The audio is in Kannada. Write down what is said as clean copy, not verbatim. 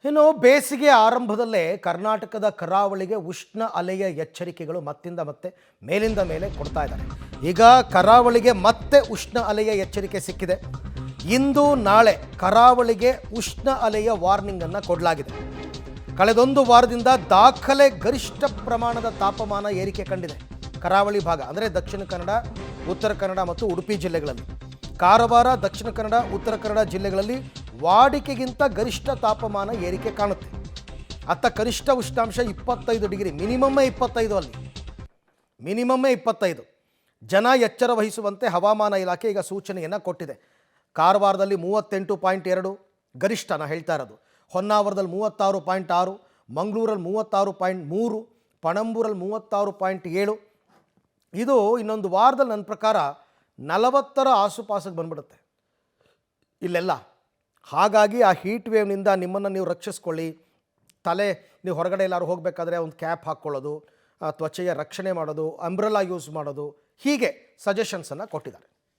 ಇನ್ನು ಬೇಸಿಗೆ ಆರಂಭದಲ್ಲೇ ಕರ್ನಾಟಕದ ಕರಾವಳಿಗೆ ಉಷ್ಣ ಅಲೆಯ ಎಚ್ಚರಿಕೆಗಳು ಮತ್ತಿಂದ ಮತ್ತೆ ಮೇಲಿಂದ ಮೇಲೆ ಕೊಡ್ತಾ ಇದ್ದಾರೆ. ಈಗ ಕರಾವಳಿಗೆ ಮತ್ತೆ ಉಷ್ಣ ಅಲೆಯ ಎಚ್ಚರಿಕೆ ಸಿಕ್ಕಿದೆ. ಇಂದು ನಾಳೆ ಕರಾವಳಿಗೆ ಉಷ್ಣ ಅಲೆಯ ವಾರ್ನಿಂಗ್ ಅನ್ನು ಕೊಡಲಾಗಿದೆ. ಕಳೆದೊಂದು ವಾರದಿಂದ ದಾಖಲೆ ಗರಿಷ್ಠ ಪ್ರಮಾಣದ ತಾಪಮಾನ ಏರಿಕೆ ಕಂಡಿದೆ ಕರಾವಳಿ ಭಾಗ, ಅಂದರೆ ದಕ್ಷಿಣ ಕನ್ನಡ, ಉತ್ತರ ಕನ್ನಡ ಮತ್ತು ಉಡುಪಿ ಜಿಲ್ಲೆಗಳಲ್ಲಿ. ಕಾರವಾರ, ದಕ್ಷಿಣ ಕನ್ನಡ, ಉತ್ತರ ಕನ್ನಡ ಜಿಲ್ಲೆಗಳಲ್ಲಿ ವಾಡಿಕೆಗಿಂತ ಗರಿಷ್ಠ ತಾಪಮಾನ ಏರಿಕೆ ಕಾಣುತ್ತೆ. ಅತ್ತ ಕನಿಷ್ಠ ಉಷ್ಣಾಂಶ 25 ಡಿಗ್ರಿ, ಮಿನಿಮಮ್ಮೇ 25, ಅಲ್ಲಿ ಮಿನಿಮಮ್ಮೇ 25. ಜನ ಎಚ್ಚರ ವಹಿಸುವಂತೆ ಹವಾಮಾನ ಇಲಾಖೆ ಈಗ ಸೂಚನೆಯನ್ನು ಕೊಟ್ಟಿದೆ. ಕಾರವಾರದಲ್ಲಿ 38.2 ಗರಿಷ್ಠ ನಾನು ಹೇಳ್ತಾ ಇರೋದು, ಹೊನ್ನಾವರದಲ್ಲಿ 36.6, ಮಂಗಳೂರಲ್ಲಿ 36.3, ಪಣಂಬೂರಲ್ಲಿ 36.7. ಇದು ಇನ್ನೊಂದು ವಾರದಲ್ಲಿ ನನ್ನ ಪ್ರಕಾರ 40ರ ಆಸುಪಾಸಿಗೆ ಬಂದ್ಬಿಡುತ್ತೆ ಇಲ್ಲೆಲ್ಲ. ಹಾಗಾಗಿ ಆ ಹೀಟ್ ವೇವ್ನಿಂದ ನಿಮ್ಮನ್ನು ನೀವು ರಕ್ಷಿಸ್ಕೊಳ್ಳಿ. ನೀವು ಹೊರಗಡೆ ಎಲ್ಲರೂ ಹೋಗಬೇಕಾದ್ರೆ ಒಂದು ಕ್ಯಾಪ್ ಹಾಕ್ಕೊಳ್ಳೋದು, ತ್ವಚೆಯ ರಕ್ಷಣೆ ಮಾಡೋದು, ಅಂಬ್ರೆಲಾ ಯೂಸ್ ಮಾಡೋದು, ಹೀಗೆ ಸಜೆಷನ್ಸನ್ನು ಕೊಟ್ಟಿದ್ದಾರೆ.